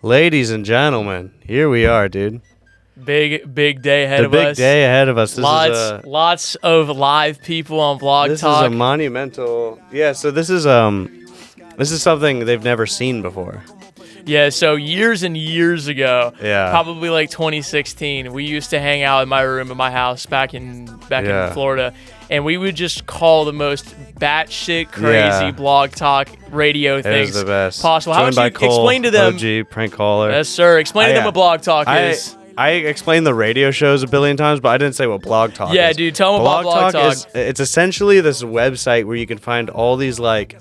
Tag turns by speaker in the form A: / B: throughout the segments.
A: Ladies and gentlemen, here we are, dude.
B: Big day ahead of us.
A: The big day ahead of us.
B: Lots of live people on Blog
A: This
B: Talk.
A: is a monumental. Yeah, so this is something they've never seen before.
B: Yeah, so years and years ago,
A: Yeah.
B: probably like 2016, we used to hang out in my room in my house back in Florida, and we would just call the most batshit crazy Blog Talk radio things
A: the best.
B: possible. How
A: Joined
B: would you
A: by Cole,
B: explain to them?
A: OG, prank caller.
B: Yes, sir. Explain to them what Blog Talk is.
A: I explained the radio shows a billion times, but I didn't say what Blog Talk is.
B: Yeah, dude, tell them about Blog Talk.
A: It's essentially this website where you can find all these like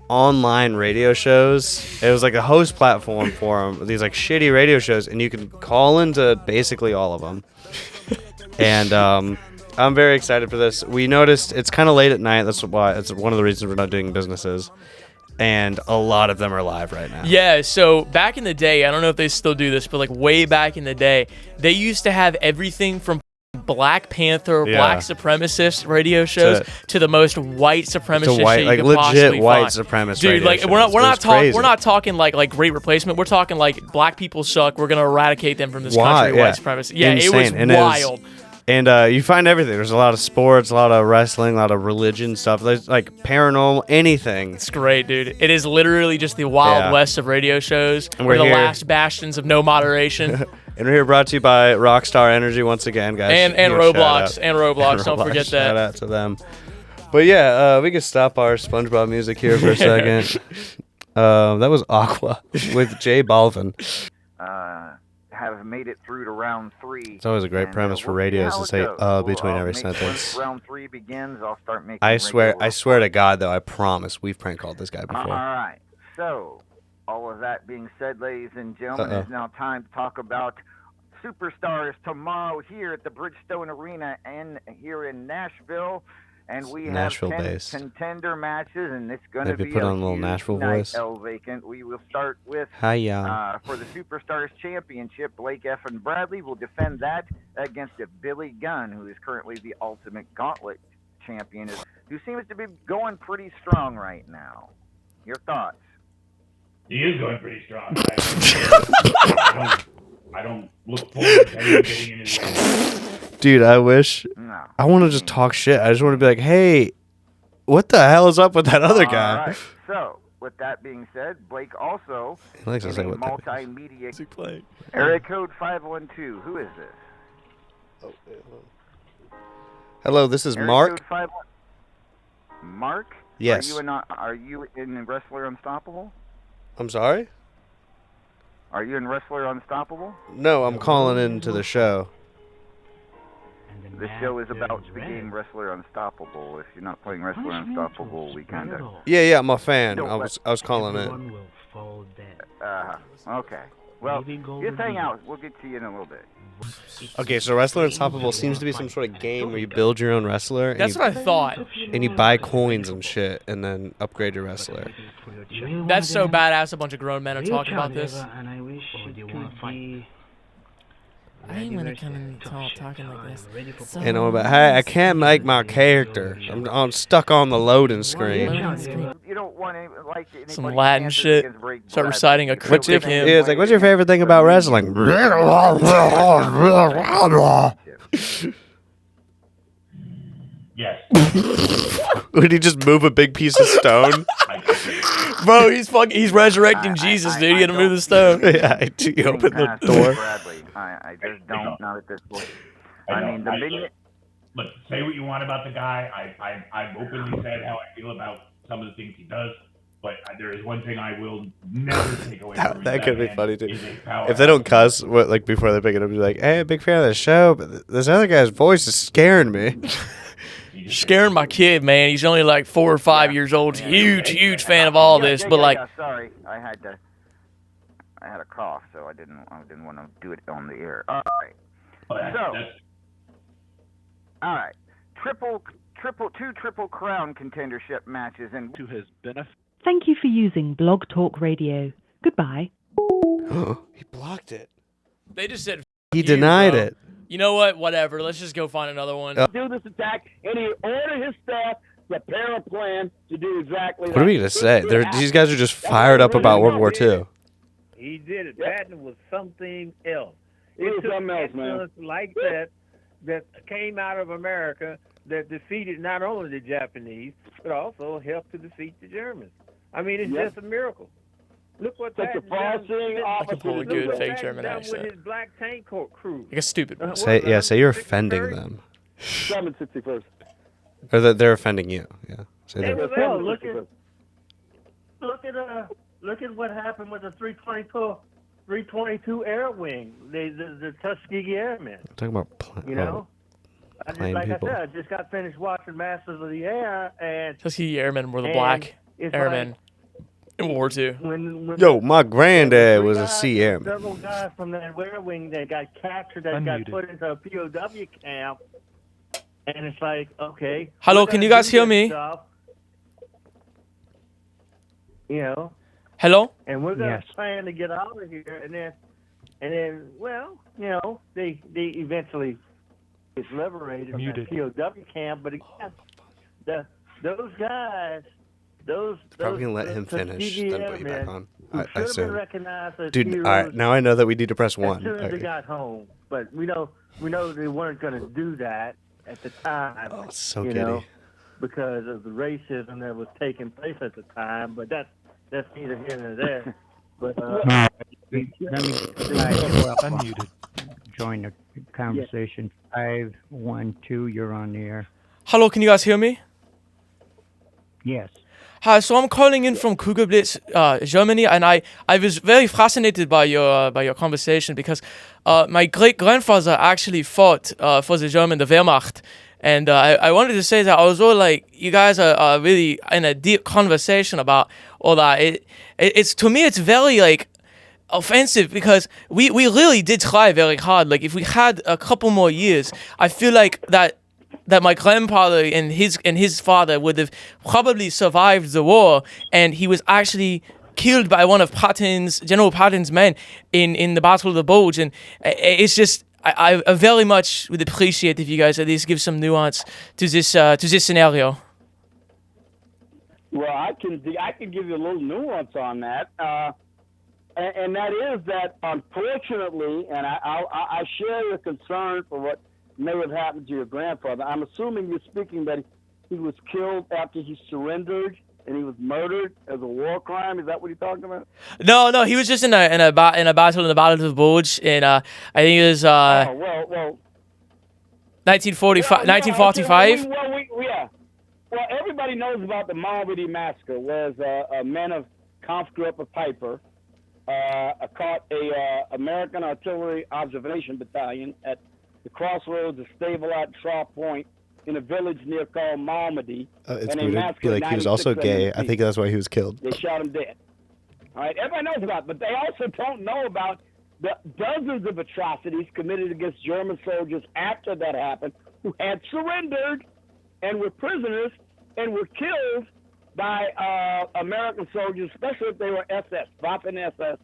A: online radio shows. It was like a host platform for them, these like shitty radio shows, and you can call into basically all of them. And I'm very excited for this. We noticed it's kind of late at night. That's why it's one of the reasons we're not doing businesses. And a lot of them are live right now.
B: Yeah, so back in the day, I don't know if they still do this, but like way back in the day, they used to have everything from Black Panther, black supremacist radio shows to the most white supremacist shit you could possibly
A: white
B: find.
A: supremacist
B: Dude,
A: radio
B: like
A: shows.
B: we're not talking like Great Replacement. We're talking like black people suck. We're gonna eradicate them from this country. White supremacy. Yeah,
A: insane.
B: It was wild.
A: And you find everything. There's a lot of sports, a lot of wrestling, a lot of religion stuff. There's like paranormal, anything.
B: It's great, dude. It is literally just the Wild West of radio shows.
A: And
B: we're the
A: here.
B: last bastions of no moderation.
A: And we're here brought to you by Rockstar Energy once again, guys.
B: And Roblox. And Roblox. Don't forget that.
A: Shout out to them. But yeah, we could stop our SpongeBob music here for a second. That was Aqua with J Balvin.
C: Have made it through to round 3.
A: It's always a great premise for radios to say between every sentence.
C: Once round 3 begins, I'll start making.
A: I swear to God, though, I promise we've prank called this guy before.
C: All right. So, all of that being said, ladies and gentlemen, it's now time to talk about superstars tomorrow here at the Bridgestone Arena and here in Nashville. And we have 10 contender matches, and it's going to be
A: put on a little Nashville voice.
C: Vacant. We will start with
A: for
C: the Superstars Championship. Blake F. and Bradley will defend that against Billy Gunn, who is currently the Ultimate Gauntlet champion, who seems to be going pretty strong right now. Your thoughts?
D: He is going pretty strong. I don't look forward to anyone getting in his way.
A: Dude, I wish. No. I want to just talk shit. I just want to be like, hey, what the hell is up with that other guy?
C: All right. So, with that being said, Blake also
A: he likes to say what
C: multimedia. Area code 512. Who is this?
A: Hello, this is
C: Area
A: Mark.
C: Code Mark?
A: Yes.
C: Are you in Wrestler Unstoppable?
A: I'm sorry?
C: Are you in Wrestler Unstoppable?
A: No, I'm calling into the show.
C: The show is about the game Wrestler Unstoppable. If you're not playing Wrestler Unstoppable, we kind of...
A: Yeah, I'm a fan. I was calling it.
C: Okay. Well, just hang out. We'll get to you in a little bit.
A: Okay, so Wrestler Unstoppable seems to be some sort of game where you build your own wrestler.
B: That's what I thought.
A: And you buy coins and shit, and then upgrade your wrestler.
B: That's so badass. A bunch of grown men are talking about this. I ain't gonna come and talking like this. So
A: and I'm about, hey, I can't make my character. I'm stuck on the loading screen.
C: You don't want
B: some Latin shit. Start reciting a cryptic hymn.
A: Yeah, it's like, what's your favorite thing about wrestling?
D: Yes.
A: Would he just move a big piece of stone?
B: Bro, he's resurrecting Jesus, dude. You gotta move the stone.
A: Yeah, you open the door.
C: I just don't know at this point.
D: Look, say what you want about the guy. I've openly said how I feel about some of the things he does, but there is one thing I will never take away from him.
A: That could be funny too. If they don't cuss, like before they pick it up, be like, "Hey, big fan of the show, but this other guy's voice is scaring me."
B: Scaring my kid, man. He's only like 4 or 5 years old. Huge fan of all this, but like.
C: Sorry, I had a cough, so I didn't want to do it on the air. All right. All right. Two triple crown contendership matches and to his benefit.
E: Thank you for using Blog Talk Radio. Goodbye.
A: He blocked it.
B: They just said.
A: He denied it.
B: You know what? Whatever. Let's just go find another one.
F: Do this attack, and he ordered his staff to prepare a plan to do exactly that.
A: What are we gonna say? These guys are just fired up about World War II.
F: He did it. Patton was something else.
G: It was something else, man.
F: Excellence like that came out of America that defeated not only the Japanese, but also helped to defeat the Germans. I mean, it's just a miracle. Look what
G: Such a promising
B: I can pull a good fake German
F: done
B: accent.
F: with his black tank crew.
B: Like a stupid one.
A: Say you're offending them.
G: 761st.
A: Or that they're offending you. Yeah. Say
F: Hey,
A: they're-
F: well, look at what happened with the 322 Air Wing, the Tuskegee Airmen.
A: I'm talking about
F: You know,
A: plain people.
F: I just got finished watching Masters of the Air, and
B: Tuskegee Airmen were the
F: And
B: black
F: it's
B: airmen in World War II.
F: when
A: Yo, my granddad
F: three
A: was a
F: guys,
A: Sea Airman.
F: several guys from that Air Wing that got captured, that got put into a POW camp, and it's like, okay.
B: Hello,
F: we're
B: can
F: gonna
B: you guys
F: do
B: hear
F: this
B: me?
F: stuff, you know,
B: Hello?
F: and we're gonna plan to get out of here, and then, well, you know, they eventually get liberated from that POW camp, but again, those guys, those
A: Probably gonna let him finish,
F: Tuskegee
A: then put you back
F: Airmen
A: on.
F: who
A: I
F: should have been
A: assume.
F: recognized as
A: Dude,
F: heroes
A: alright, now I know that we need to press
F: as
A: 1.
F: soon as they
A: Okay.
F: got home, but we know they weren't going to do that at the time.
A: Oh, it's so
F: you
A: giddy.
F: know, because of the racism that was taking place at the time. But that's neither here nor there. But
H: Unmuted. Join the conversation. 512, you're on the air.
B: Hello, can you guys hear me?
H: Yes.
B: Hi, so I'm calling in from Kugelblitz, Germany, and I was very fascinated by your conversation because my great-grandfather actually fought for the Wehrmacht. And I wanted to say that although like you guys are really in a deep conversation about all that, it's to me it's very like offensive because we really did try very hard. Like if we had a couple more years, I feel like that my grandfather and his father would have probably survived the war, and he was actually killed by one of General Patton's men in the Battle of the Bulge. And it's just I very much would appreciate if you guys at least give some nuance to this scenario.
G: Well, I can give you a little nuance on that, and that is that unfortunately, and I share your concern for what may have happened to your grandfather. I'm assuming you're speaking that he was killed after he surrendered and he was murdered as a war crime. Is that what you're talking about?
B: No, he was just in a battle in the Battle of the Bulge in I think it was 1945. 1945.
G: Well, everybody knows about the Malmedy massacre, where men of Kampfgruppe Piper caught a American artillery observation battalion at the crossroads of Stavelot Shaw Point in a village near called Malmedy.
A: It's weird. Be like he was also gay. I think that's why he was killed.
G: They shot him dead. All right, everybody knows about it, but they also don't know about the dozens of atrocities committed against German soldiers after that happened, who had surrendered and were prisoners and were killed by American soldiers, especially if they were SS, Waffen SS,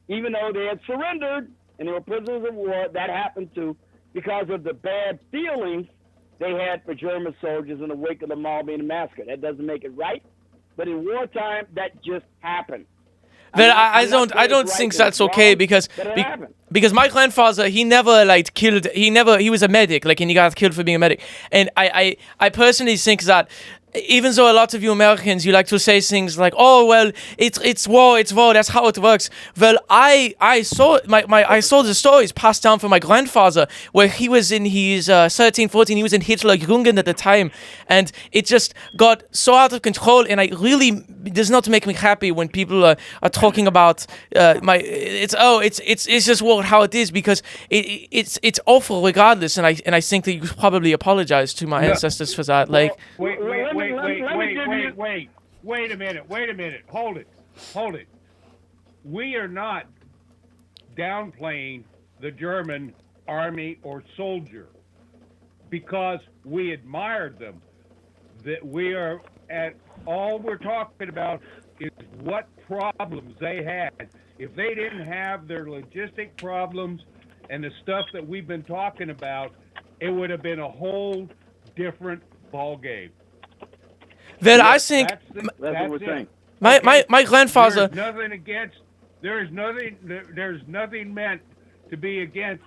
G: even though they had surrendered and they were prisoners of war. That happened too, because of the bad feelings they had for German soldiers in the wake of the Malmedy massacre. That doesn't make it right, but in wartime, that just happened.
B: But I don't think that's okay because my grandfather he was a medic, like, and he got killed for being a medic. And I personally think that even though a lot of you Americans, you like to say things like, "Oh well, it's war, that's how it works." Well, I saw the stories passed down from my grandfather where he was in his 13, 14, he was in Hitler Jugend at the time, and it just got so out of control. And it does not make me happy when people are talking about it's just war how it is, because it's awful regardless. And I think that you probably apologize to my ancestors for that. Like.
I: Wait a minute. Hold it. We are not downplaying the German army or soldier because we admired them. That we are all we're talking about is what problems they had. If they didn't have their logistic problems and the stuff that we've been talking about, it would have been a whole different ball game.
B: Well, I think
G: that's what we're saying.
B: My grandfather.
I: There's nothing against There's nothing meant to be against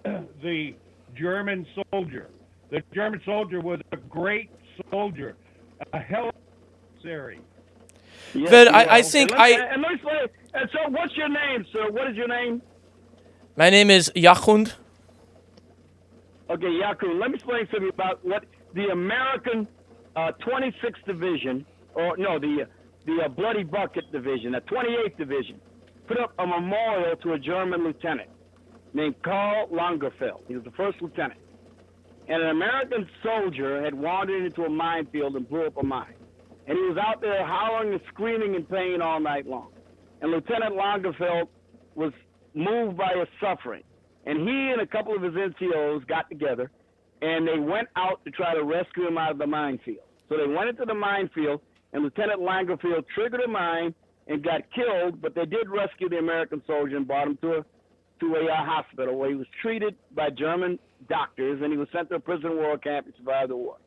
I: the German soldier. The German soldier was a great soldier, a hell of a series.
G: Yes,
B: Well,
G: you
B: I
G: know.
B: think
G: And let me say, and so what's your name, sir? What is your name?
B: My name is Yachund.
G: Okay, Yakun, let me explain to you about what the American 26th Division, or no, the Bloody Bucket Division, the 28th Division, put up a memorial to a German lieutenant named Karl Lagerfeld. He was the first lieutenant. And an American soldier had wandered into a minefield and blew up a mine. And he was out there howling and screaming in pain all night long. And Lieutenant Lagerfeld was moved by his suffering. And he and a couple of his NCOs got together, and they went out to try to rescue him out of the minefield. So they went into the minefield, and Lieutenant Lagerfeld triggered a mine and got killed, but they did rescue the American soldier and brought him to a hospital where he was treated by German doctors, and he was sent to a prison war camp and survived the war.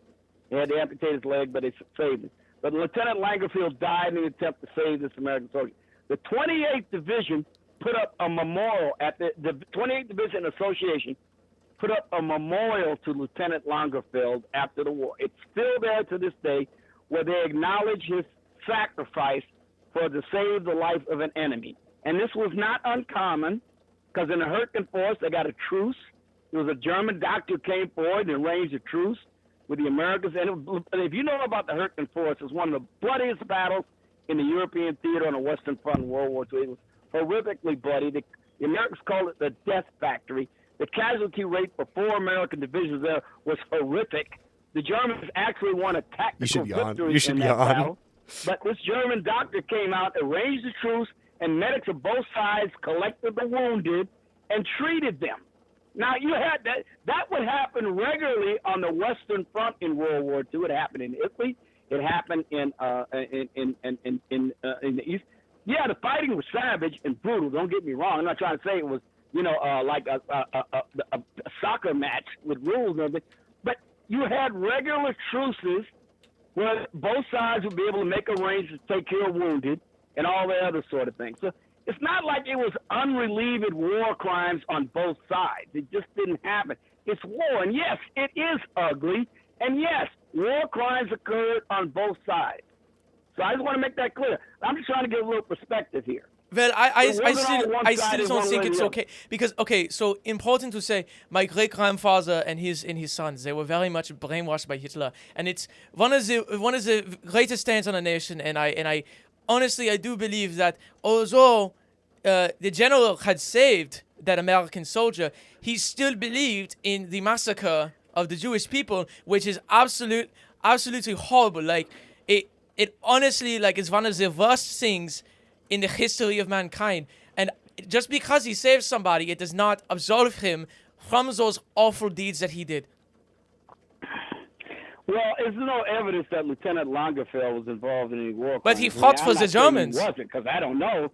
G: He had to amputate his leg, but they saved him. But Lieutenant Lagerfeld died in the attempt to save this American soldier. The 28th Division put up a memorial at the 28th Division Association put up a memorial to Lieutenant Lagerfeld after the war. It's still there to this day, where they acknowledge his sacrifice to save the life of an enemy. And this was not uncommon, because in the Hurricane Force, they got a truce. There was a German doctor who came forward and arranged a truce with the Americans. And if you know about the Hurricane Force, it's one of the bloodiest battles in the European theater on the Western Front in World War II. It was horrifically bloody. The Americans called it the death factory. The casualty rate for 4 American divisions there was horrific. The Germans actually won a tactical victory in that battle. But this German doctor came out, arranged the truce, and medics of both sides collected the wounded and treated them. Now, you had that would happen regularly on the Western Front in World War II. It happened in Italy. It happened in the East. Yeah, the fighting was savage and brutal. Don't get me wrong. I'm not trying to say it was, like a soccer match with rules and everything. But you had regular truces where both sides would be able to make arrangements to take care of wounded and all the other sort of things. So it's not like it was unrelieved war crimes on both sides. It just didn't happen. It's war. And yes, it is ugly. And yes, war crimes occurred on both sides. So I just want to make that clear. I'm just trying to give a little perspective here.
B: Well, I still don't think it's okay, because so important to say, my great grandfather and his sons, they were very much brainwashed by Hitler, and it's one of the greatest stains on a nation. And I honestly, I do believe that although the general had saved that American soldier, he still believed in the massacre of the Jewish people, which is absolutely horrible. Like it honestly, like, it's one of the worst things in the history of mankind. And just because he saved somebody, it does not absolve him from those awful deeds that he did.
G: Well, there's no evidence that Lieutenant Lagerfeld was involved in any war crimes.
B: But he fought for the Germans.
G: He wasn't, because I don't know.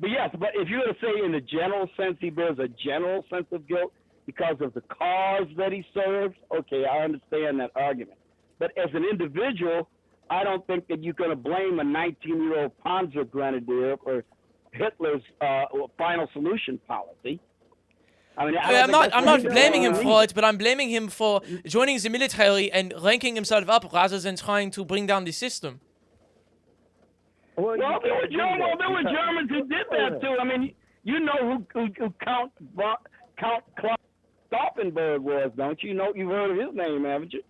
G: But yes, but if you were to say in the general sense, he bears a general sense of guilt because of the cause that he served, okay, I understand that argument. But as an individual, I don't think that you're going to blame a 19-year-old Panzer Grenadier for Hitler's final solution policy. I mean,
B: I'm not blaming him for it, but I'm blaming him for joining the military and ranking himself up rather than trying to bring down the system.
G: Well, there were Germans who did that too. I mean, you know who Count Stauffenberg was, don't you? You've heard of his name, haven't you?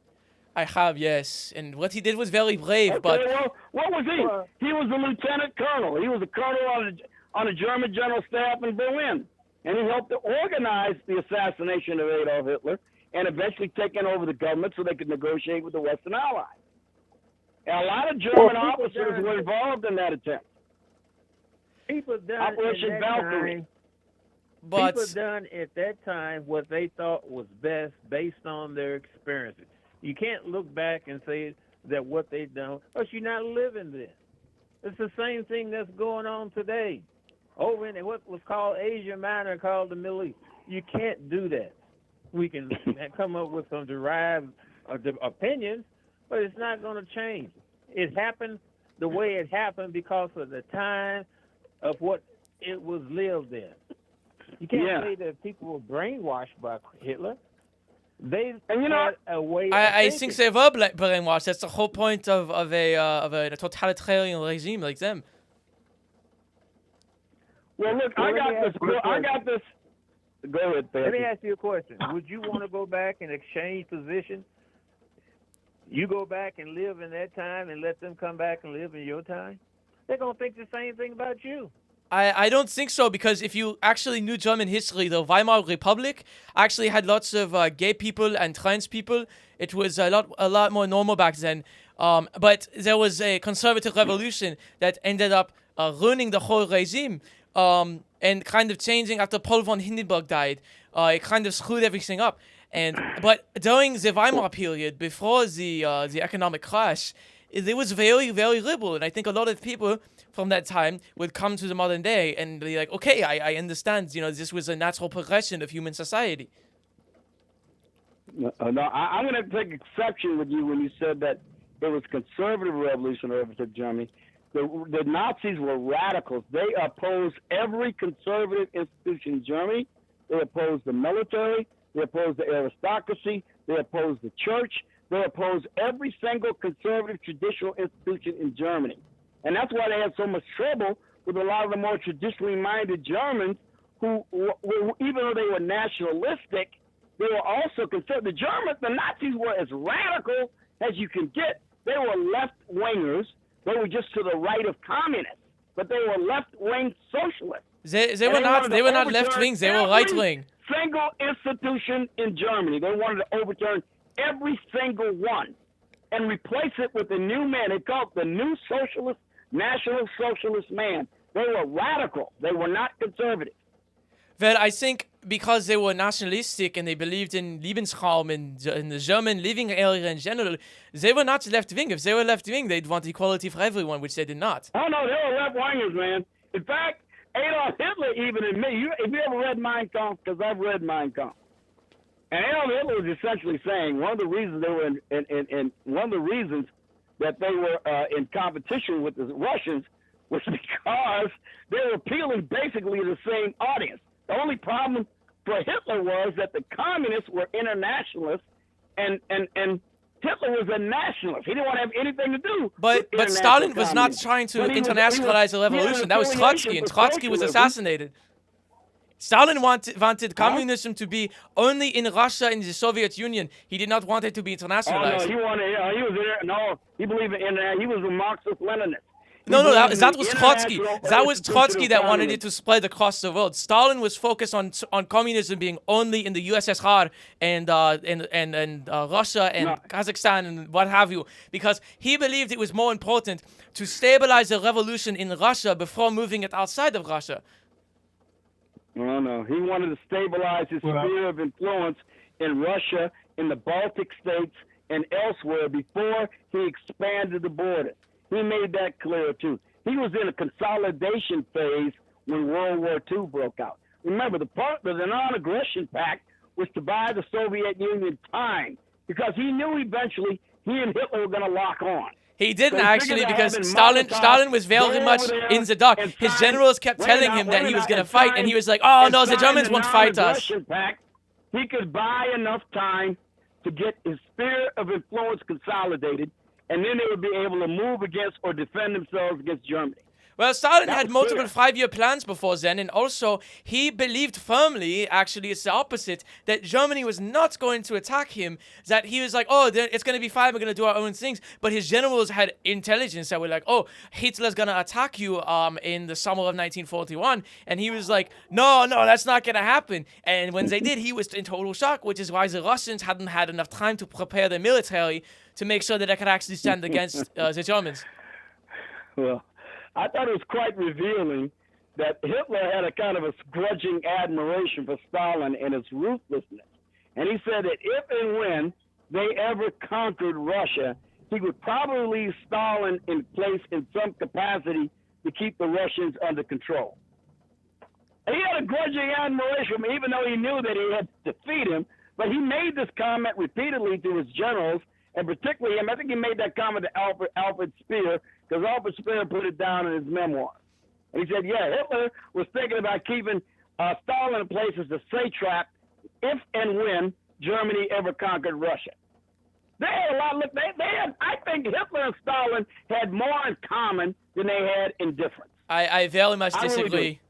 B: I have, yes. And what he did was very brave,
G: okay,
B: but...
G: Well, what was he? He was a lieutenant colonel. He was a colonel on the German general staff in Berlin. And he helped to organize the assassination of Adolf Hitler and eventually taking over the government so they could negotiate with the Western Allies. And a lot of German officers were involved in that attempt.
F: People done
G: Operation Valkyrie.
F: People done at that time what they thought was best based on their experiences. You can't look back and say that what they've done, because you're not living this. It's the same thing that's going on today. Over in what was called Asia Minor, called the Middle East. You can't do that. We can come up with some derived opinions, but it's not going to change. It happened the way it happened because of the time of what it was lived in. You can't say that people were brainwashed by Hitler. They had a way.
B: I think they were brainwashed. That's the whole point of a totalitarian regime like them.
G: Well, look, I got this. Go ahead, Pat.
F: Let me ask you a question. Would you want to go back and exchange positions? You go back and live in that time and let them come back and live in your time? They're going to think the same thing about you.
B: I don't think so, because if you actually knew German history, the Weimar Republic actually had lots of gay people and trans people. It was a lot more normal back then. But there was a conservative revolution that ended up ruining the whole regime and kind of changing after Paul von Hindenburg died. It kind of screwed everything up. But during the Weimar period, before the economic crash, it was very, very liberal. And I think a lot of people from that time would come to the modern day and be like, okay, I understand, this was a natural progression of human society.
G: No, I'm going to take exception with you when you said that there was conservative revolution over to Germany. The Nazis were radicals. They opposed every conservative institution in Germany. They opposed the military. They opposed the aristocracy. They opposed the church. They opposed every single conservative traditional institution in Germany. And that's why they had so much trouble with a lot of the more traditionally minded Germans who, even though they were nationalistic, they were also conservative. The Nazis were as radical as you can get. They were left-wingers. They were just to the right of communists, but they were left-wing socialists.
B: They were not left-wing, they were right-wing.
G: Single institution in Germany. They wanted to overturn every single one and replace it with a new man. They called it the new socialist, national socialist man. They were radical. They were not conservative.
B: Well, I think because they were nationalistic and they believed in Lebensraum in the German living area in general, they were not left-wing. If they were left-wing, they'd want equality for everyone, which they did not.
G: Oh, no, they were left-wingers, man. In fact, Adolf Hitler even admitted, if you ever read Mein Kampf, because I've read Mein Kampf, and Adolf Hitler was essentially saying one of the reasons they were one of the reasons that they were in competition with the Russians was because they were appealing basically to the same audience. The only problem for Hitler was that the communists were internationalists, and Hitler was a nationalist. He didn't want to have anything to do.
B: But Stalin was not trying to internationalize the revolution. That was Trotsky, and Trotsky was assassinated. Stalin wanted communism to be only in Russia and the Soviet Union. He did not want it to be internationalized.
G: Oh, no, he believed in he was a Marxist-Leninist.
B: No, that was Trotsky. That was Trotsky that wanted it to spread across the world. Stalin was focused on communism being only in the USSR and Russia and Kazakhstan and what have you, because he believed it was more important to stabilize the revolution in Russia before moving it outside of Russia.
G: No, he wanted to stabilize his sphere of influence in Russia, in the Baltic states, and elsewhere before he expanded the borders. He made that clear, too. He was in a consolidation phase when World War II broke out. Remember, the Non-Aggression Pact was to buy the Soviet Union time because he knew eventually he and Hitler were going to lock on.
B: He didn't actually, because Stalin was very much in the dark. His generals kept telling him that he was going to fight, and he was like, oh, no, the Germans won't fight us.
G: Pact, he could buy enough time to get his sphere of influence consolidated, and then they would be able to move against or defend themselves against Germany.
B: Well, Stalin had multiple 5-year plans before then, and also he believed firmly, actually it's the opposite, that Germany was not going to attack him, that he was like, oh, it's going to be fine, we're going to do our own things, but his generals had intelligence that were like, oh, Hitler's going to attack you in the summer of 1941, and he was like, no, that's not going to happen, and when they did, he was in total shock, which is why the Russians hadn't had enough time to prepare their military to make sure that they could actually stand against the Germans.
G: Well, I thought it was quite revealing that Hitler had a kind of a grudging admiration for Stalin and his ruthlessness. And he said that if and when they ever conquered Russia, he would probably leave Stalin in place in some capacity to keep the Russians under control. And he had a grudging admiration for him, even though he knew that he had to defeat him. But he made this comment repeatedly to his generals, and particularly him. I think he made that comment to Alfred Speer, because Alfred Speer put it down in his memoir. And he said, yeah, Hitler was thinking about keeping Stalin in place as the satrap if and when Germany ever conquered Russia. They had a lot. Look, they had. I think Hitler and Stalin had more in common than they had in difference.
B: I very much disagree.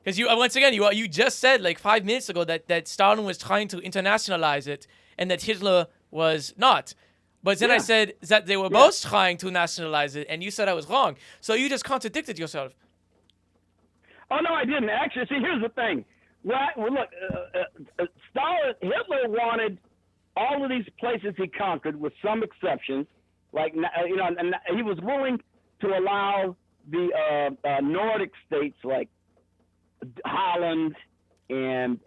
B: Because once again, you just said like 5 minutes ago that Stalin was trying to internationalize it and that Hitler was not. But then I said that they were both trying to nationalize it, and you said I was wrong. So you just contradicted yourself.
G: Oh no, I didn't. Actually, see, here's the thing. Right? Well, look, Hitler wanted all of these places he conquered, with some exceptions, like and he was willing to allow the Nordic states like Holland and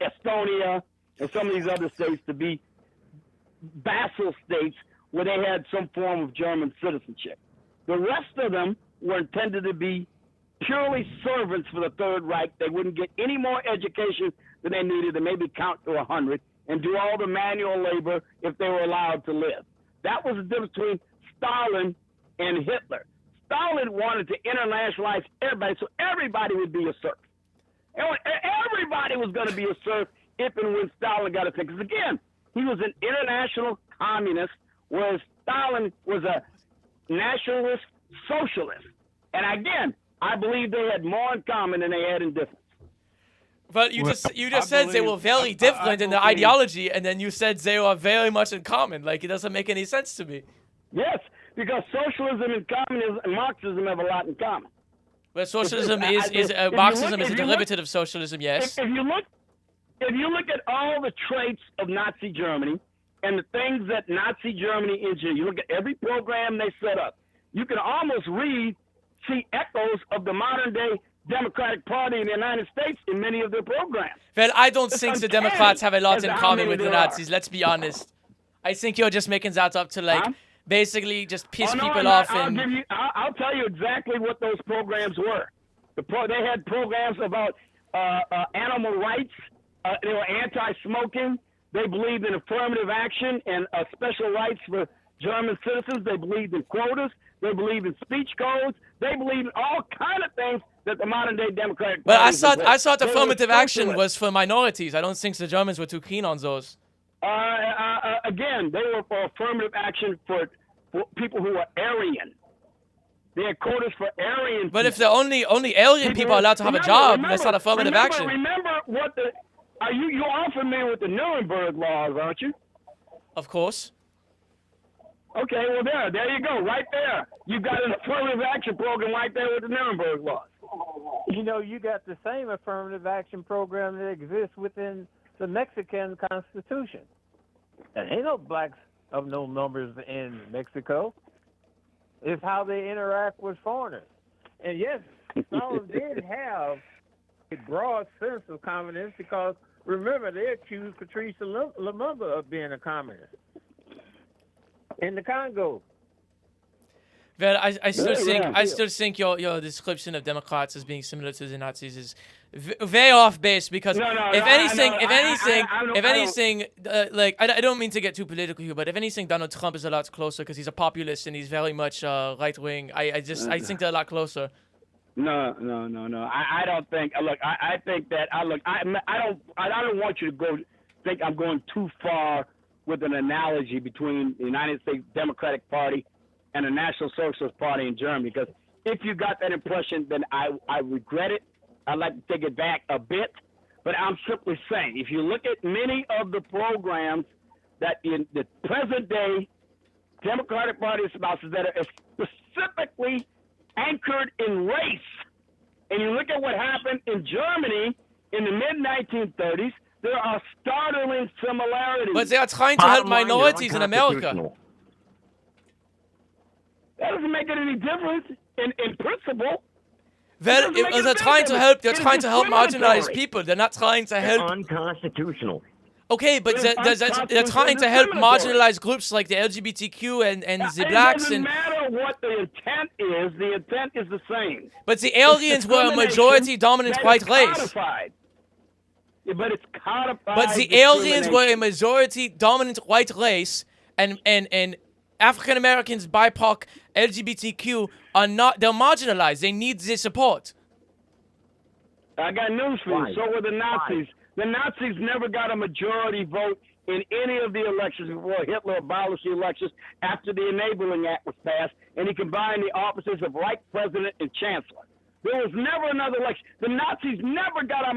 G: Estonia and some of these other states to be vassal states where they had some form of German citizenship. The rest of them were intended to be purely servants for the Third Reich. They wouldn't get any more education than they needed to maybe count to 100 and do all the manual labor if they were allowed to live. That was the difference between Stalin and Hitler. Stalin wanted to internationalize everybody so everybody would be a serf. Everybody was going to be a serf if and when Stalin got a thing. Because again, he was an international communist, whereas Stalin was a nationalist socialist. And again, I believe they had more in common than they had in difference.
B: But you just said they were very different in their ideology, and then you said they were very much in common. Like, it doesn't make any sense to me.
G: Yes, because socialism and communism and Marxism have a lot in common.
B: But socialism Marxism is a derivative of socialism, yes.
G: If you look at all the traits of Nazi Germany and the things that Nazi Germany engineered, you look at every program they set up, you can almost see echoes of the modern day Democratic Party in the United States in many of their programs.
B: Well, I don't think the Democrats have a lot in common with the Nazis. Let's be honest. I think you're just making that up to basically just piss people off.
G: I'll tell you exactly what those programs were. They had programs about animal rights. They were anti-smoking. They believed in affirmative action and special rights for German citizens. They believed in quotas. They believed in speech codes. They believed in all kind of things that the modern day Democratic Party.
B: But I thought affirmative action was for minorities. I don't think the Germans were too keen on those.
G: Again, they were for affirmative action for people who are Aryan. They had quotas for Aryan.
B: But if the only Aryan people are allowed to have a job, that's not affirmative action.
G: Remember what you are familiar with the Nuremberg laws, aren't you?
B: Of course.
G: Okay, well there you go, right there. You've got an affirmative action program right there with the Nuremberg laws.
F: You know, you got the same affirmative action program that exists within the Mexican Constitution. And ain't no blacks of no numbers in Mexico. It's how they interact with foreigners. And yes, Stalin did have a broad sense of communism because, remember, they accused Patrice Lumumba of being a communist in the Congo.
B: Well, I still think your description of Democrats as being similar to the Nazis is very off base because if anything, I don't mean to get too political here, but if anything, Donald Trump is a lot closer because he's a populist and he's very much right wing. I think they're a lot closer.
G: No. I don't think. Look, I think that. I don't want you to think I'm going too far with an analogy between the United States Democratic Party and the National Socialist Party in Germany, because if you got that impression, then I regret it. I'd like to take it back a bit, but I'm simply saying, if you look at many of the programs that in the present day Democratic Party spouses that are specifically anchored in race, and you look at what happened in Germany in the mid-1930s, there are startling similarities.
B: But they are trying to help minorities in America.
G: That doesn't make it any difference in principle.
B: Well, they're trying to help marginalized people. They're not trying to help.
J: Unconstitutional.
B: Okay, but they're trying to help marginalized groups like the LGBTQ and the blacks.
G: It doesn't matter what the intent is. The intent is the same.
B: But the aliens were a majority dominant white race.
G: Yeah, but it's codified.
B: But the aliens were a majority dominant white race, and African Americans, BIPOC, LGBTQ they're marginalized. They need the support.
G: I got news for you.
F: Why?
G: So were the Nazis. The Nazis never got a majority vote in any of the elections before Hitler abolished the elections after the Enabling Act was passed, and he combined the offices of Wright, President, and Chancellor. There was never another election. The Nazis never got a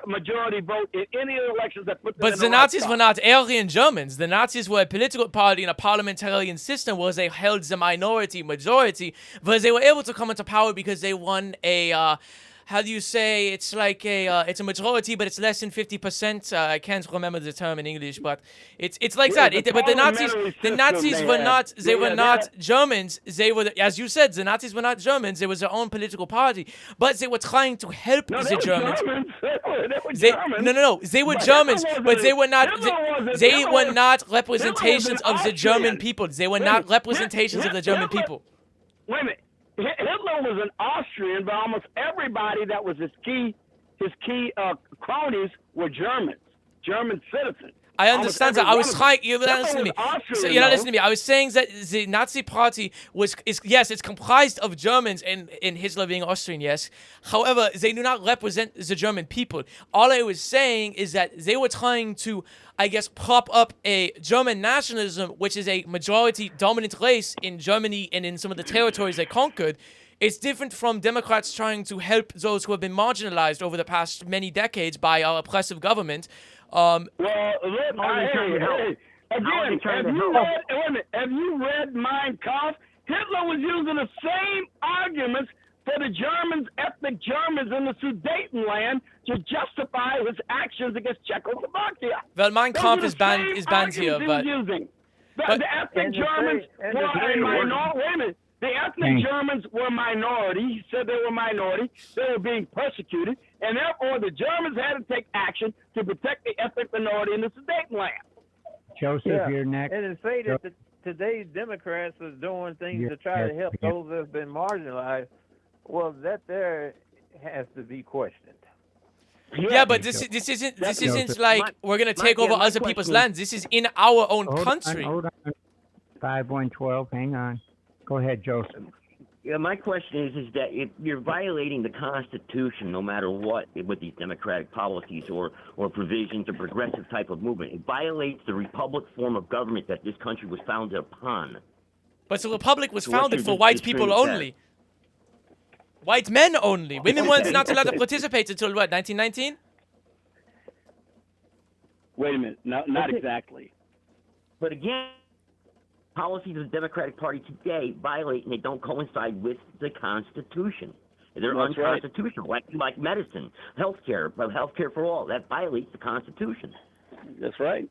G: majority vote in any of the elections that put them
B: But
G: in
B: the
G: right
B: Nazis
G: spot.
B: were not Aryan Germans. The Nazis were a political party in a parliamentarian system where they held the minority majority, but they were able to come into power because they won a how do you say, it's like it's a majority, but it's less than 50%. I can't remember the term in English, but it's like that. But the Nazis were not Germans. They were, as you said, the Nazis were not Germans. They was their own political party, but they were trying to help the Germans. No. They were Germans, but they were not. They were not representations of the German people. They were not representations of the German people.
G: Wait a minute. Hitler was an Austrian, but almost everybody that was his key cronies were German citizens.
B: I understand that. I was trying. You're not listening to me. So you're not listening to me. I was saying that the Nazi Party it's comprised of Germans and Hitler being Austrian, yes. However, they do not represent the German people. All I was saying is that they were trying to, I guess, prop up a German nationalism, which is a majority dominant race in Germany and in some of the territories they conquered. It's different from Democrats trying to help those who have been marginalized over the past many decades by our oppressive government.
G: Well, look, again, have you read Mein Kampf? Hitler was using the same arguments for the Germans, ethnic Germans in the Sudetenland to justify his actions against Czechoslovakia.
B: Well, Mein Kampf is banned here, but
G: the ethnic Germans were a minority. Wait a minute. The ethnic Germans were minority. He said they were minority. They were being persecuted, and therefore the Germans had to take action to protect the ethnic minority in the Sudetenland.
H: Joseph, you're next.
F: And to say that today's Democrats are doing things to try to help those that have been marginalized, well, that there has to be questioned.
B: Yeah, but this isn't like we're gonna take over other people's lands. This is in our own country.
H: Hold on. 5112. Hang on. Go ahead, Joseph.
J: Yeah, my question is that if you're violating the Constitution, no matter what, with these democratic policies or provisions or progressive type of movement, it violates the republic form of government that this country was founded upon.
B: But the republic was founded for white people only. White men only. Women were not allowed to participate until what, 1919?
G: Wait a minute. Not exactly.
J: But again, policies of the Democratic Party today violate and they don't coincide with the Constitution. They're unconstitutional, like medicine, healthcare for all. That violates the Constitution.
G: That's right.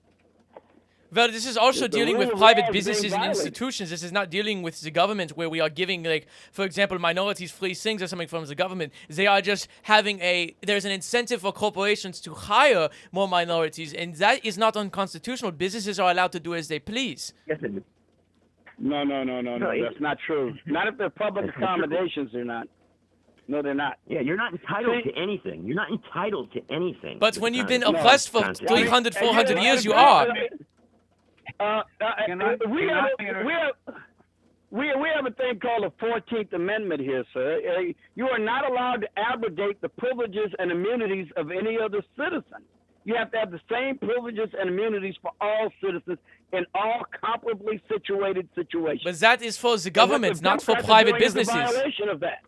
B: Well, this is also dealing with private businesses and institutions. This is not dealing with the government where we are giving, like, for example, minorities free things or something from the government. They are just having there's an incentive for corporations to hire more minorities, and that is not unconstitutional. Businesses are allowed to do as they please.
J: Yes, it is.
G: No, that's not true. Not if they're public accommodations, they're not. No, they're not.
J: Yeah, you're not entitled to anything. You're not entitled to anything.
B: But when you've been oppressed for 300, 400 years, you are.
G: We have a thing called the 14th Amendment here, sir. You are not allowed to abrogate the privileges and immunities of any other citizen. You have to have the same privileges and immunities for all citizens in all comparably situated situations.
B: But that is for the government, not for private businesses.
G: Violation of that.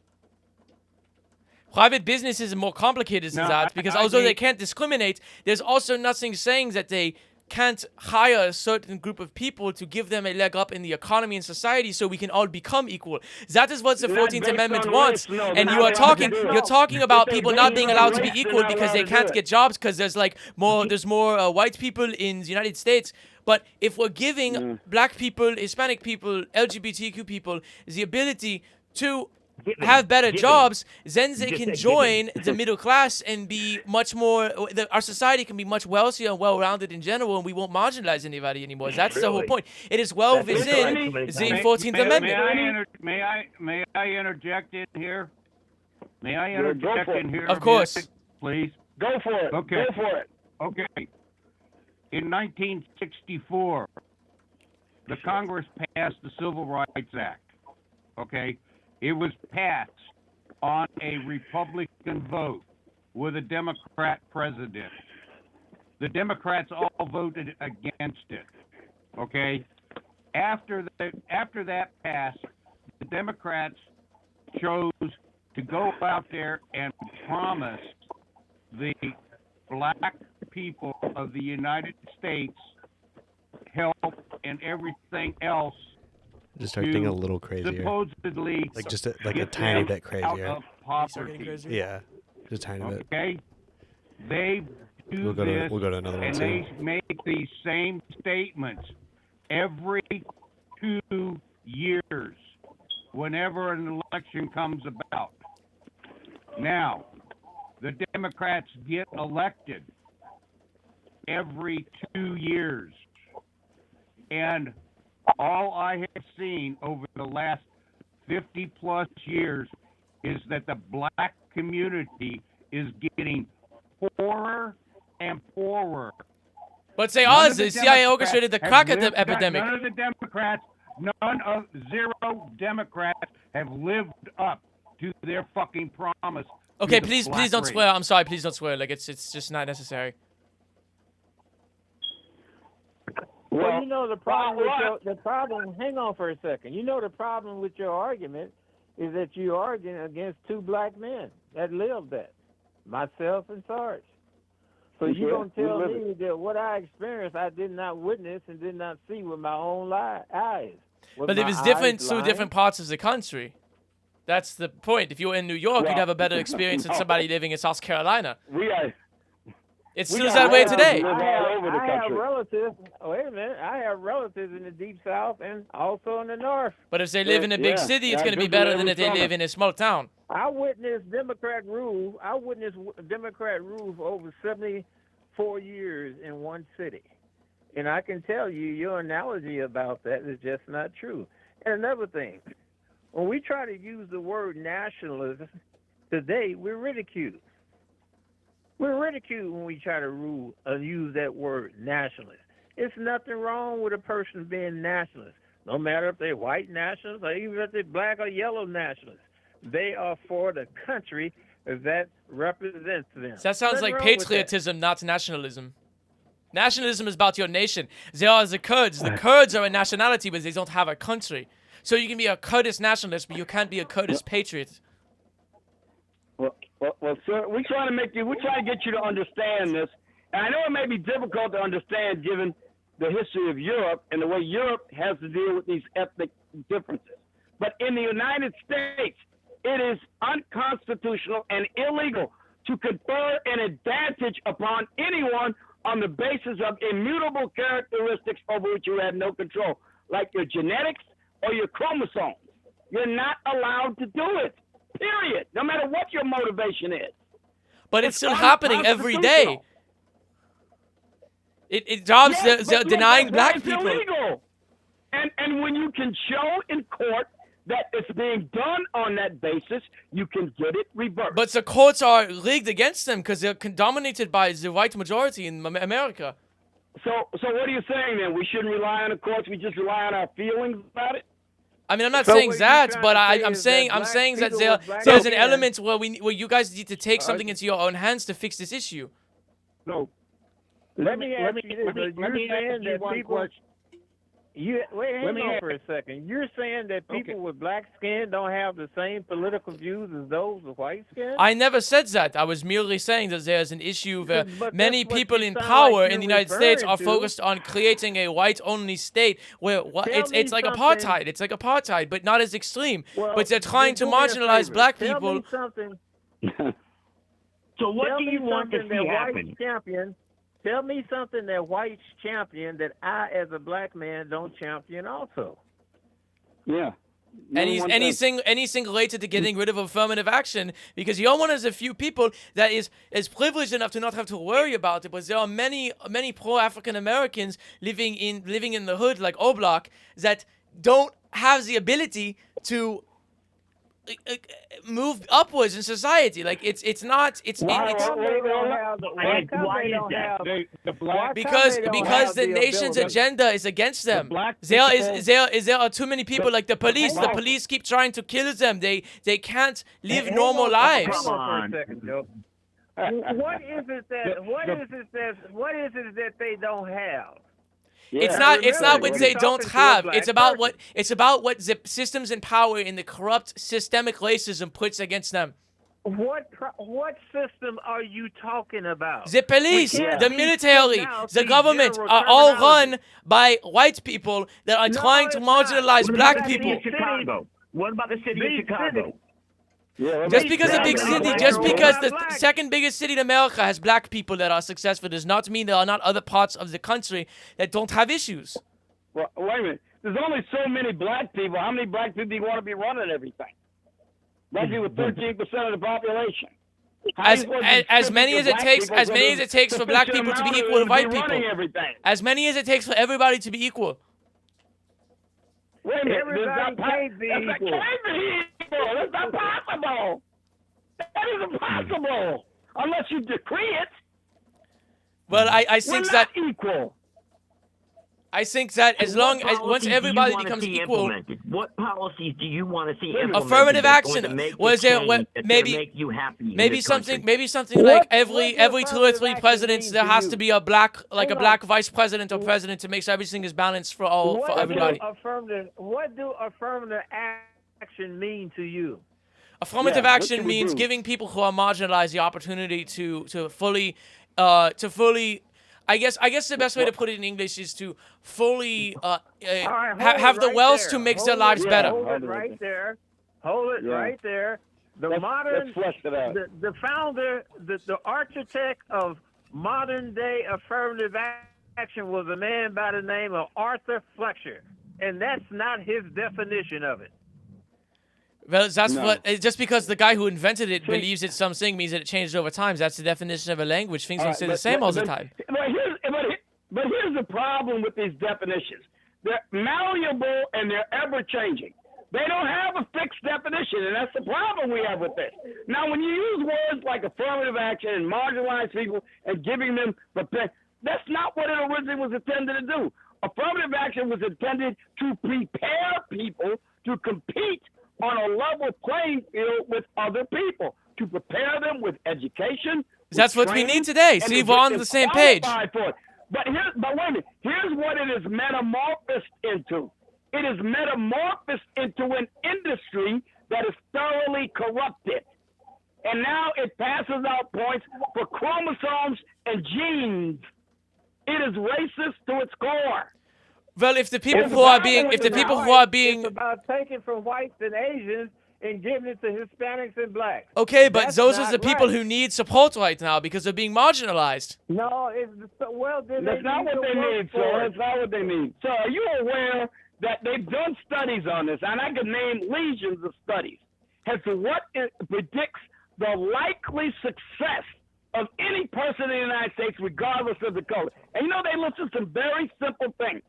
B: Private businesses are more complicated than that, because although they can't discriminate, there's also nothing saying that they can't hire a certain group of people to give them a leg up in the economy and society so we can all become equal. That is what the 14th Amendment wants. And you're talking about people not being allowed to be equal because they can't get jobs because there's more white people in the United States. But if we're giving black people, Hispanic people, LGBTQ people the ability to have better jobs, then they can join the middle class and be much more, our society can be much wealthier and well-rounded in general, and we won't marginalize anybody anymore. That's the whole point. It is well within the 14th Amendment.
I: May I interject in here? May I interject in here?
B: Of course.
I: Please.
G: Go for it.
I: Okay.
G: Go for it.
I: Okay. In 1964, the Congress passed the Civil Rights Act. Okay? It was passed on a Republican vote with a Democrat president. The Democrats all voted against it. Okay? After that passed, the Democrats chose to go out there and promise the black people of the United States help and everything else.
A: Just start getting a little crazier.
I: Supposedly,
A: like just a tiny bit crazier.
I: Out of poverty.
A: Yeah, just a tiny bit.
I: Okay, they do
A: We'll go to another one
I: and
A: too.
I: they make these same statements every 2 years whenever an election comes about. Now, the Democrats get elected every 2 years. And all I have seen over the last 50 plus years is that the black community is getting poorer and poorer.
B: But say Oz, the CIA orchestrated the crack epidemic.
I: None of the Democrats, zero Democrats have lived up to their fucking promise.
B: Okay, please don't swear. I'm sorry, please don't swear. Like it's just not necessary.
F: Well, you know the problem hang on for a second. You know the problem with your argument is that you're arguing against two black men that lived that, myself and Sarge. So you're going to tell me that what I experienced I did not witness and did not see with my own eyes.
B: But it was different through different parts of the country. That's the point. If you were in New York, you'd have a better experience than somebody living in South Carolina. It's still that way today.
F: I have relatives. Wait a minute. I have relatives in the deep south and also in the north.
B: But if they live in a big city, it's going to be better than if they live in a small town.
F: I witnessed Democrat rule. I witnessed Democrat rule for over 74 years in one city. And I can tell you, your analogy about that is just not true. And another thing, when we try to use the word nationalism today, we're ridiculed. We're ridiculed when we try to use that word nationalist. It's nothing wrong with a person being nationalist, no matter if they're white nationalists or even if they're black or yellow nationalists. They are for the country that represents them.
B: So that sounds like patriotism, not nationalism. Nationalism is about your nation. There are the Kurds. The Kurds are a nationality, but they don't have a country. So you can be a Kurdish nationalist, but you can't be a Kurdish patriot.
G: Well, sir, we're trying to get you to understand this. And I know it may be difficult to understand given the history of Europe and the way Europe has to deal with these ethnic differences. But in the United States, it is unconstitutional and illegal to confer an advantage upon anyone on the basis of immutable characteristics over which you have no control, like your genetics or your chromosomes. You're not allowed to do it. Period. No matter what your motivation is.
B: But it's still happening every day. It jobs denying black people.
G: Illegal. And when you can show in court that it's being done on that basis, you can get it reversed.
B: But the courts are rigged against them because they're dominated by the white majority in America.
G: So what are you saying then? We shouldn't rely on the courts. We just rely on our feelings about it.
B: I mean, I'm not saying that, but I'm saying that there's an element where you guys need to take something into your own hands to fix this issue.
I: No.
F: Let me ask you one question. Hang on for a second. You're saying that people with black skin don't have the same political views as those with white skin?
B: I never said that. I was merely saying that there's an issue where many people in power in the United States are focused on creating a white-only state where it's like apartheid. It's like apartheid, but not as extreme. But they're trying to marginalize black people.
G: So what do you want to see happen?
F: Tell me something that whites champion that I, as a black man, don't champion also.
G: Yeah.
B: Anything related to getting rid of affirmative action, because you're one of the few people that is privileged enough to not have to worry about it. But there are many pro-African Americans living in the hood like Oblak that don't have the ability to move upwards in society. Like it's not
F: Why come they don't have
B: because the nation's agenda is against them. There are too many people like the police. The police keep trying to kill them. They can't live normal lives.
F: Come on for a second, Joe. What is it that they don't have?
B: It's not what they don't have. It's about what the systems in power in the corrupt systemic racism puts against them.
F: What system are you talking about?
B: The police, the military, the government are all run by white people that are trying to marginalize black people.
J: What about the city of Chicago?
B: Just because the second biggest city in America has black people that are successful does not mean there are not other parts of the country that don't have issues.
G: Well, wait a minute. There's only so many black people. How many black people do you want to be running everything? Black people, 13% of the population.
B: As many as it takes for black people to be equal to white people. As many as it takes for everybody to be equal.
G: Wait a minute.
F: Everybody can't be equal.
G: That's not possible. That is impossible. Unless you decree it.
B: Well, I think that
G: equal.
B: I think that as long as once everybody becomes equal,
J: what policies do you want to see implemented?
B: Affirmative action. Was there maybe something like every 2 or 3 presidents there has to be a black vice president or president to make sure everything is balanced for everybody.
F: What do affirmative action mean to you?
B: Affirmative action means giving people who are marginalized the opportunity to fully I guess the best way to put it in English is to fully have the wealth to make their lives better.
F: Hold it right there. Right there. The founder, the architect of modern day affirmative action was a man by the name of Arthur Fletcher, and that's not his definition of it.
B: Well, just because the guy who invented it believes it's something means that it changes over time. That's the definition of a language. Things don't stay the same all the time.
G: But here's the problem with these definitions. They're malleable and they're ever-changing. They don't have a fixed definition, and that's the problem we have with this. Now, when you use words like affirmative action and marginalize people and giving them that's not what it originally was intended to do. Affirmative action was intended to prepare people to compete on a level playing field with other people, to prepare them with education.
B: That's what we need today. See, we're on the same page.
G: But wait a minute. Here's what it is metamorphosed into. It is metamorphosed into an industry that is thoroughly corrupted. And now it passes out points for chromosomes and genes. It is racist to its core.
B: Well, if the people who are being
F: it's about taking from whites and Asians and giving it to Hispanics and blacks.
B: Okay, but those are the people who need support right now because they're being marginalized.
F: No,
G: that's not what they need, sir. That's not what they need. So, are you aware that they've done studies on this, and I could name legions of studies as to what predicts the likely success of any person in the United States, regardless of the color. And they listed some very simple things.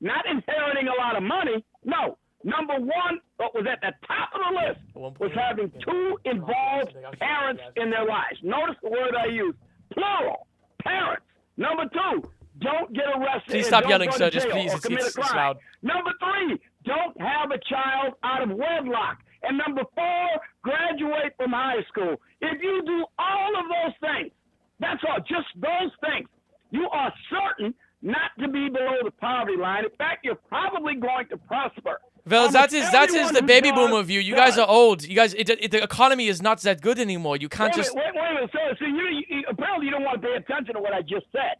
G: Not inheriting a lot of money. No. Number one, what was at the top of the list was having 2 involved parents in their lives. Notice the word I used. Plural. Parents. Number 2, don't get arrested.
B: Please stop yelling,
G: sir.
B: Just please. It's loud.
G: Number 3, don't have a child out of wedlock. And number 4, graduate from high school. If you do all of those things, that's all, just those things, you are certain not to be below the poverty line. In fact, you're probably going to prosper.
B: Well, that is the baby boomer view. You guys are old. You guys, the economy is not that good anymore. You can't just.
G: Wait a minute. So you apparently you don't want to pay attention to what I just said.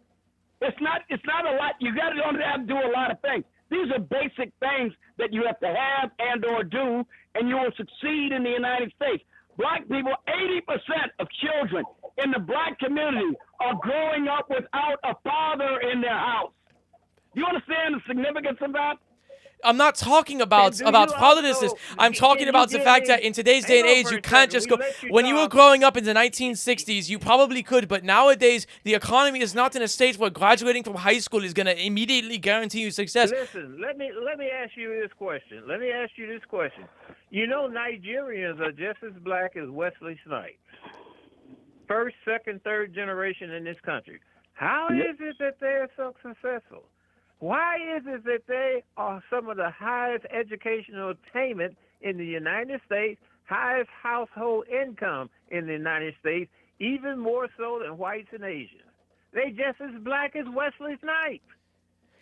G: It's not a lot. You don't have to do a lot of things. These are basic things that you have to have and or do, and you will succeed in the United States. Black people, 80% of children in the black community are growing up without a father in their house. You understand the significance of that?
B: I'm not talking about politics. I'm talking about the fact that in today's day and age, you can't just go. When you were growing up in the 1960s, you probably could, but nowadays, the economy is not in a state where graduating from high school is going to immediately guarantee you success.
F: Listen, let me ask you this question. You know, Nigerians are just as black as Wesley Snipes. First, second, third generation in this country. How is it that they're so successful? Why is it that they are some of the highest educational attainment in the United States, highest household income in the United States, even more so than whites and Asians? They just as black as Wesley Snipes.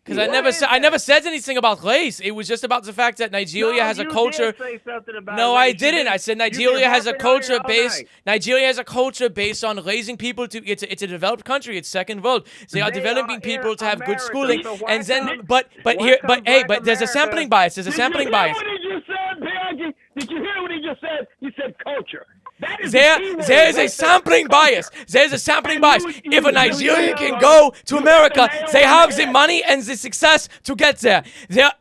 B: Because I never said anything about race. It was just about the fact that Nigeria has a culture.
F: Did say something about
B: no,
F: race.
B: I didn't. I said Nigeria has a culture based. Nigeria has a culture based on raising people to. It's a developed country. It's second world. They are developing people to have good schooling,
F: so
B: and then but there's a sampling bias. There's a sampling bias.
G: Did you hear what he just said, Bianchi? Did you hear what he just said? He said culture.
B: There is a sampling bias. There's a sampling bias. If a Nigerian can go to America, they have the money and the success to get there.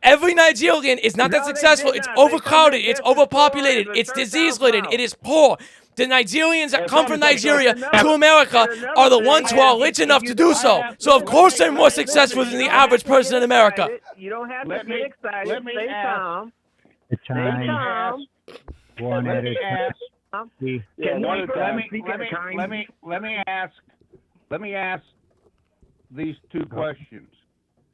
B: Every Nigerian is not that successful. It's overcrowded. It's overpopulated. It's disease-ridden. It is poor. The Nigerians that come from Nigeria to America are the ones who are rich enough to do so. So of course they're more successful than the average person in America.
F: You don't have to be excited. Stay calm.
H: The time. One at a time.
I: Let me ask these two questions.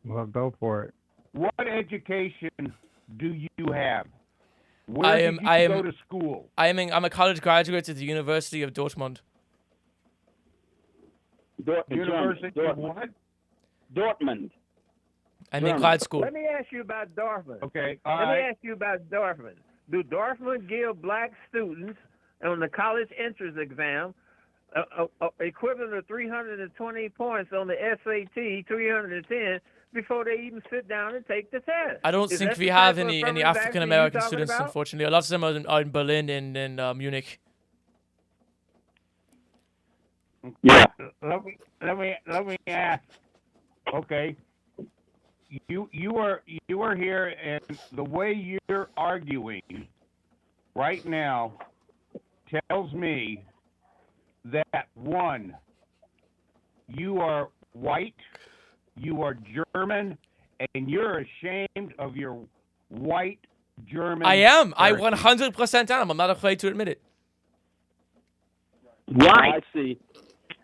H: Well, go for it.
I: What education do you have? Where did you go to school?
B: I'm a college graduate at the University of Dortmund.
I: University of what?
G: Dortmund.
B: I'm in grad school.
F: Let me ask you about Dortmund.
I: Okay,
F: Let me ask you about Dortmund. Do Dortmund give black students on the college entrance exam equivalent of 320 points on the SAT, 310, before they even sit down and take the test?
B: I don't think we have any African American students, unfortunately. A lot of them are in Berlin and Munich.
G: Yeah.
I: Let me ask. Okay. You are here, and the way you're arguing right now tells me that, one, you are white, you are German, and you're ashamed of your white German.
B: I am.
I: heritage.
B: I 100% am. I'm not afraid to admit it.
G: Right. I see.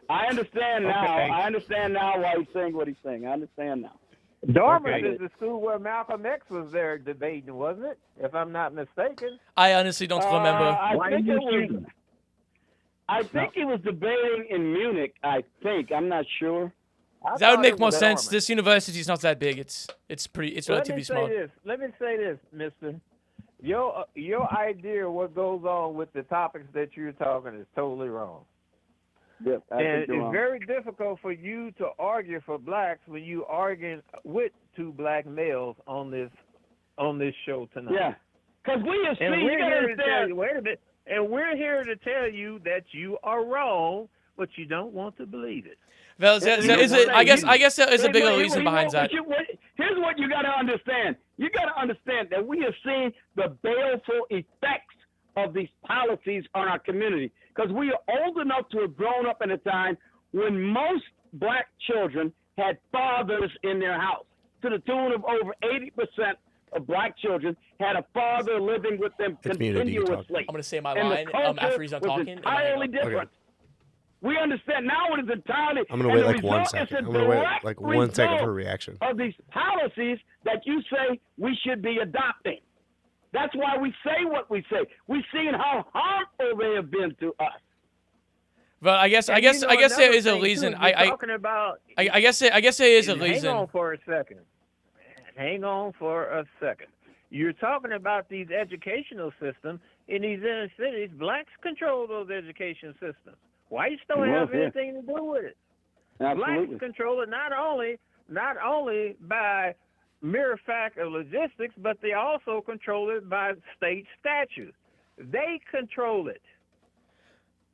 G: I understand now.
I: Okay.
G: I understand now why he's saying what he's saying. I understand now.
F: Dortmund is the school where Malcolm X was there debating, wasn't it? If I'm not mistaken.
B: I honestly don't remember.
G: I think he was debating in Munich. I think. I'm not sure.
B: That would make more sense. This university is not that big. It's relatively small.
F: Let me say this, Mister. Your idea of what goes on with the topics that you're talking is totally wrong.
G: Yep,
F: and it's very difficult for you to argue for blacks when you arguing with two black males on this show tonight.
G: Yeah, because we have seen.
F: You gotta understand. Wait a minute. And we're here to tell you that you are wrong, but you don't want to believe it.
B: Well, I guess there is a bigger reason behind that.
G: Here's what you got to understand. You got to understand that we have seen the baleful effects of these policies on our community, because we are old enough to have grown up in a time when most black children had fathers in their house, to the tune of over 80% of black children had a father living with them continuously.
B: I'm going to say my line after he's done talking.
G: It's entirely different.
A: Okay.
G: We understand now it is entirely.
A: I'm going to wait like 1 second. I'm going to wait like 1 second for a reaction.
G: Of these policies that you say we should be adopting. That's why we say what we say. We've seen how harmful they have been to us.
B: Well, I guess there is a reason. I guess there is a reason.
F: Hang on for a second. Hang on for a second. You're talking about these educational systems in these inner cities. Blacks control those education systems. Whites don't have anything to do with it.
G: Absolutely.
F: Blacks control it not only by mere fact of logistics, but they also control it by state statute. They control it.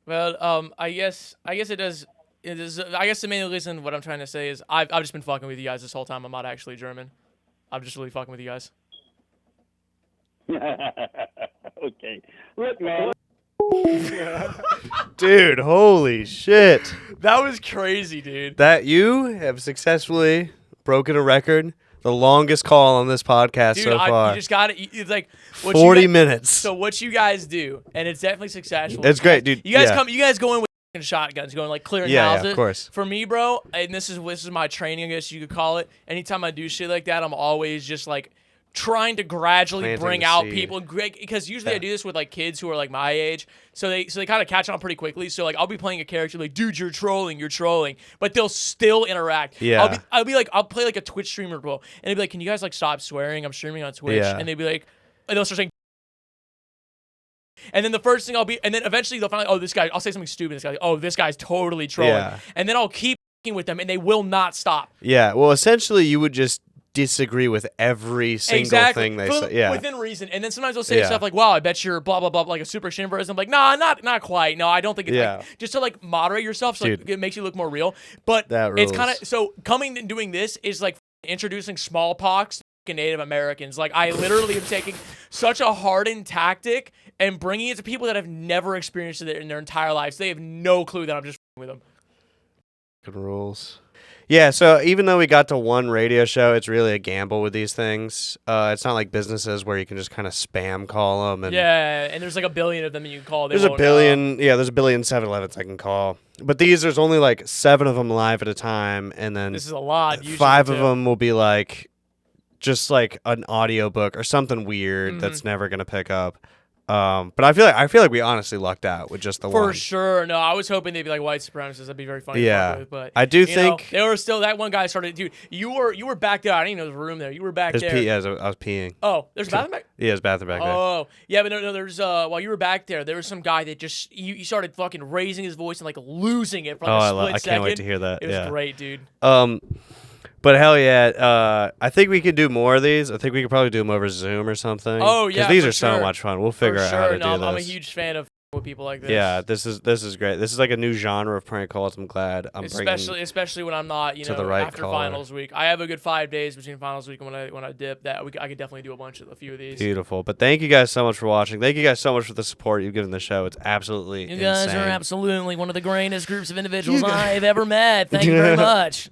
B: Well, I guess it does. It is. I guess the main reason what I'm trying to say is I've just been fucking with you guys this whole time. I'm not actually German. I'm just really fucking with you guys.
G: Okay. Look, man.
A: Dude, holy shit.
B: That was crazy, dude.
A: That you have successfully broken a record The longest call on this podcast
B: Dude,
A: so far.
B: you just got it. It's like
A: 40 minutes.
B: So what you guys do, and it's definitely successful.
A: It's great, dude.
B: You guys go in with shotguns, going like clearing houses.
A: Yeah, of course.
B: For me, bro, and this is my training, I guess you could call it. Anytime I do shit like that, I'm always just like trying to gradually
A: Planting
B: bring
A: the
B: out
A: seed.
B: people, because usually I do this with like kids who are like my age, so they kind of catch on pretty quickly. So like I'll be playing a character like, dude, you're trolling, but they'll still interact.
A: Yeah.
B: I'll be like, I'll play like a Twitch streamer, bro, and they'll be like, can you guys like stop swearing? I'm streaming on Twitch,
A: Yeah.
B: and they'll be like, and they'll start saying. And then the first thing and then eventually they'll find, I'll say something stupid. This guy, this guy's totally trolling.
A: Yeah.
B: And then I'll keep with them, and they will not stop.
A: Yeah. Well, essentially, you would just disagree with every single thing they say. Yeah.
B: Within reason. And then sometimes they'll say stuff like, wow, I bet you're blah, blah, blah, like a super extreme version. I'm like, nah, not quite. No, I don't think it's like, just to like moderate yourself so like, it makes you look more real. But it's kind of, so coming and doing this is like introducing smallpox to Native Americans. Like I literally am taking such a hardened tactic and bringing it to people that have never experienced it in their entire lives. They have no clue that I'm just with them.
A: Good rules. Yeah, so even though we got to one radio show, it's really a gamble with these things. It's not like businesses where you can just kind of spam call them. And
B: and there's like a billion of them you can call.
A: There's a billion 7-Elevens I can call. But there's only like 7 of them live at a time, and then
B: this is a lot.
A: 5 of them will be like just like an audiobook or something weird that's never gonna pick up. But I feel like we honestly lucked out with just the one.
B: For sure. No, I was hoping they'd be like white supremacists. That'd be very funny.
A: Yeah,
B: to fuck with, but
A: I do think
B: they were still. That one guy started. Dude, you were back there. I didn't even know there was a room there. You were back there.
A: I was peeing.
B: Oh, there's a bathroom back.
A: Yeah, there's a bathroom back there.
B: Oh, yeah, but no. There's while you were back there was some guy that just he started fucking raising his voice and like losing it for like a split second.
A: I can't wait to hear that.
B: It was great, dude.
A: But hell yeah, I think we could do more of these. I think we could probably do them over Zoom or something.
B: Oh yeah,
A: because these are so much fun. We'll figure out how to do this.
B: I'm a huge fan of with people like this.
A: Yeah, this is great. This is like a new genre of prank calls. I'm glad I'm bringing
B: especially when I'm not
A: to the right
B: after
A: caller.
B: finals week. I have a good 5 days between finals week and when I dip. I could definitely do a few of these.
A: Beautiful. But thank you guys so much for watching. Thank you guys so much for the support you've given the show. It's absolutely
B: You guys
A: insane.
B: are absolutely one of the greatest groups of individuals I've ever met. Thank you very much.